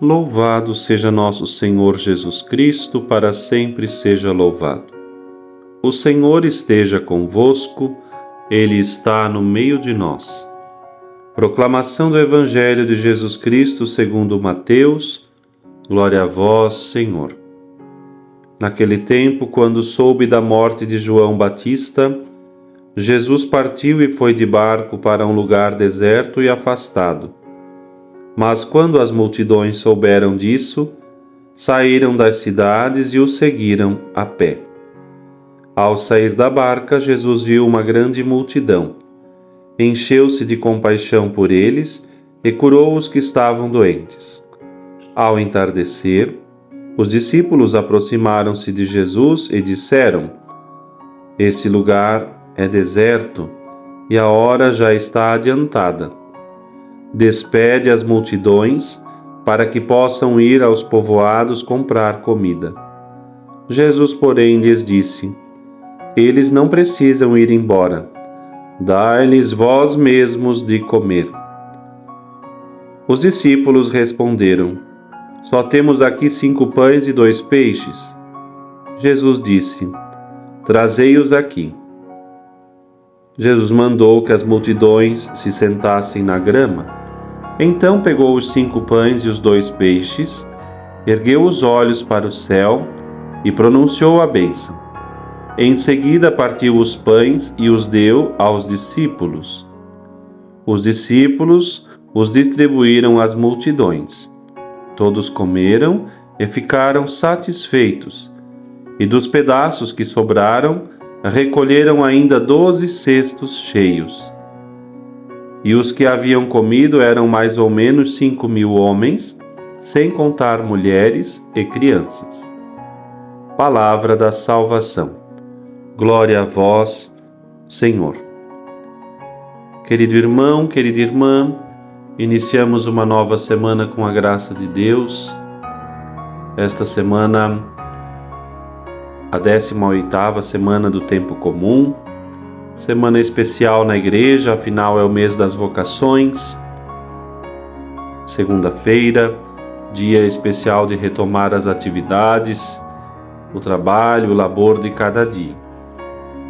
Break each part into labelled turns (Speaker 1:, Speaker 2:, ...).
Speaker 1: Louvado seja nosso Senhor Jesus Cristo, para sempre seja louvado. O Senhor esteja convosco, Ele está no meio de nós. Proclamação do Evangelho de Jesus Cristo segundo Mateus. Glória a vós, Senhor. Naquele tempo, quando soube da morte de João Batista, Jesus partiu e foi de barco para um lugar deserto e afastado. Mas quando as multidões souberam disso, saíram das cidades e o seguiram a pé. Ao sair da barca, Jesus viu uma grande multidão. Encheu-se de compaixão por eles e curou os que estavam doentes. Ao entardecer, os discípulos aproximaram-se de Jesus e disseram: "Esse lugar é deserto e a hora já está adiantada. Despede as multidões para que possam ir aos povoados comprar comida." Jesus, porém, lhes disse: "Eles não precisam ir embora. Dai-lhes vós mesmos de comer." Os discípulos responderam: "Só temos aqui 5 pães e 2 peixes." Jesus disse: "Trazei-os aqui." Jesus mandou que as multidões se sentassem na grama. Então pegou os 5 pães e os 2 peixes, ergueu os olhos para o céu e pronunciou a bênção. Em seguida partiu os pães e os deu aos discípulos. Os discípulos os distribuíram às multidões. Todos comeram e ficaram satisfeitos, e dos pedaços que sobraram, recolheram ainda 12 cestos cheios. E os que haviam comido eram mais ou menos 5.000 homens, sem contar mulheres e crianças. Palavra da salvação. Glória a vós, Senhor. Querido irmão, querida irmã, iniciamos uma nova semana com a graça de Deus. Esta semana, a 18ª semana do tempo comum, semana especial na igreja, afinal é o mês das vocações. Segunda-feira, dia especial de retomar as atividades, o trabalho, o labor de cada dia.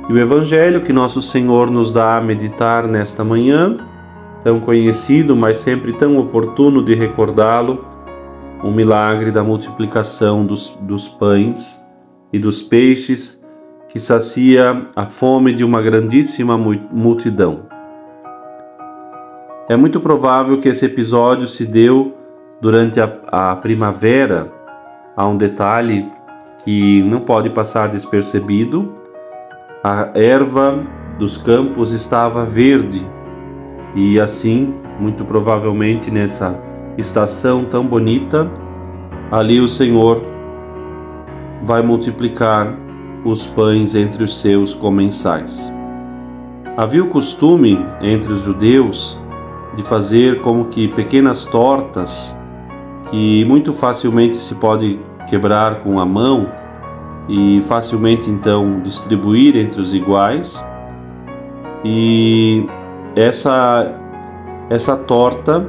Speaker 1: E o Evangelho que nosso Senhor nos dá a meditar nesta manhã, tão conhecido, mas sempre tão oportuno de recordá-lo, o milagre da multiplicação dos pães e dos peixes, que sacia a fome de uma grandíssima multidão. É muito provável que esse episódio se deu durante a primavera. Há um detalhe que não pode passar despercebido: a erva dos campos estava verde, e assim, muito provavelmente nessa estação tão bonita, ali o Senhor vai multiplicar os pães entre os seus comensais. Havia o costume entre os judeus de fazer como que pequenas tortas que muito facilmente se pode quebrar com a mão e facilmente então distribuir entre os iguais. E essa torta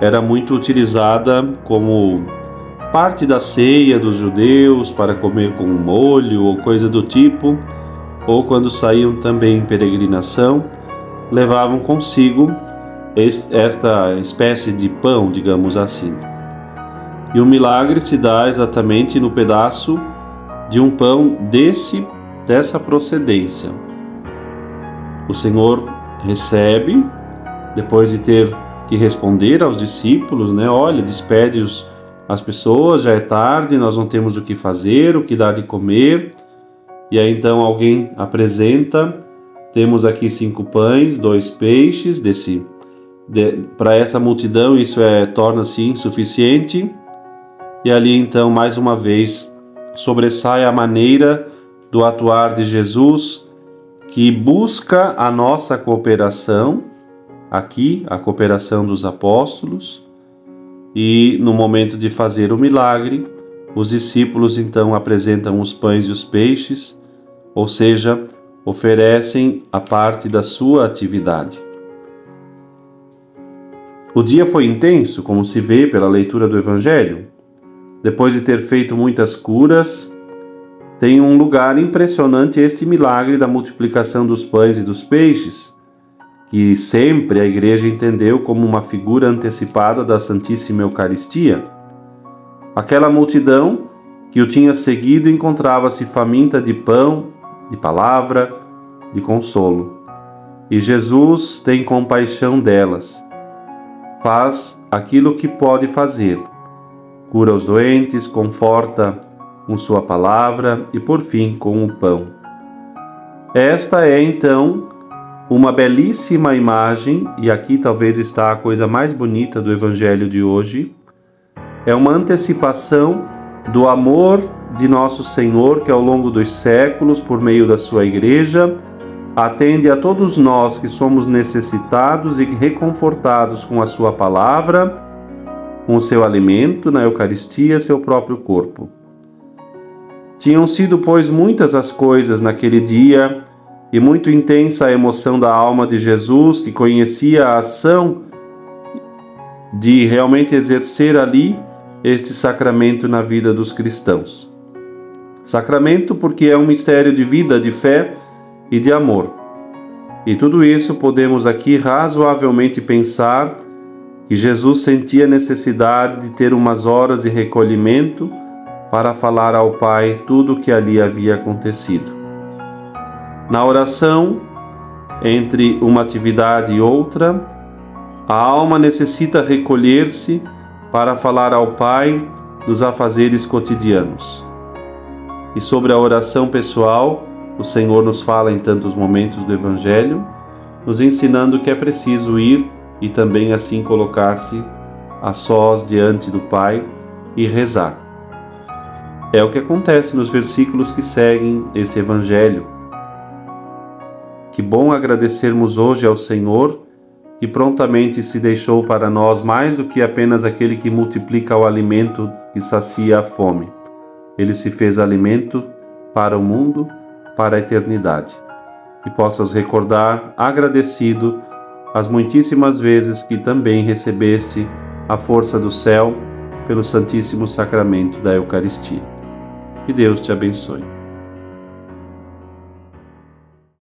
Speaker 1: era muito utilizada como parte da ceia dos judeus para comer com molho ou coisa do tipo, ou quando saíam também em peregrinação, levavam consigo esta espécie de pão, digamos assim. E o milagre se dá exatamente no pedaço de um pão dessa procedência. O Senhor recebe, depois de ter que responder aos discípulos, olha, despede as pessoas, já é tarde, nós não temos o que fazer, o que dar de comer. E aí então alguém apresenta: temos aqui 5 pães, 2 peixes, para essa multidão isso torna-se insuficiente. E ali então, mais uma vez, sobressai a maneira do atuar de Jesus, que busca a nossa cooperação, aqui a cooperação dos apóstolos, e no momento de fazer o milagre, os discípulos então apresentam os pães e os peixes, ou seja, oferecem a parte da sua atividade. O dia foi intenso, como se vê pela leitura do Evangelho. Depois de ter feito muitas curas, tem um lugar impressionante este milagre da multiplicação dos pães e dos peixes, que sempre a Igreja entendeu como uma figura antecipada da Santíssima Eucaristia. Aquela multidão que o tinha seguido encontrava-se faminta de pão, de palavra, de consolo. E Jesus tem compaixão delas. Faz aquilo que pode fazer. Cura os doentes, conforta com sua palavra e, por fim, com o pão. Esta é, então, uma belíssima imagem, e aqui talvez está a coisa mais bonita do Evangelho de hoje. É uma antecipação do amor de nosso Senhor, que ao longo dos séculos, por meio da sua Igreja, atende a todos nós que somos necessitados e reconfortados com a sua palavra, com o seu alimento na Eucaristia, seu próprio corpo. Tinham sido, pois, muitas as coisas naquele dia e muito intensa a emoção da alma de Jesus, que conhecia a ação de realmente exercer ali este sacramento na vida dos cristãos. Sacramento porque é um mistério de vida, de fé e de amor. E tudo isso podemos aqui razoavelmente pensar que Jesus sentia necessidade de ter umas horas de recolhimento para falar ao Pai tudo o que ali havia acontecido. Na oração, entre uma atividade e outra, a alma necessita recolher-se para falar ao Pai dos afazeres cotidianos. E sobre a oração pessoal, o Senhor nos fala em tantos momentos do Evangelho, nos ensinando que é preciso ir e também assim colocar-se a sós diante do Pai e rezar. É o que acontece nos versículos que seguem este Evangelho. Que bom agradecermos hoje ao Senhor, que prontamente se deixou para nós mais do que apenas aquele que multiplica o alimento e sacia a fome. Ele se fez alimento para o mundo, para a eternidade. Que possas recordar, agradecido, as muitíssimas vezes que também recebeste a força do céu pelo Santíssimo Sacramento da Eucaristia. Que Deus te abençoe.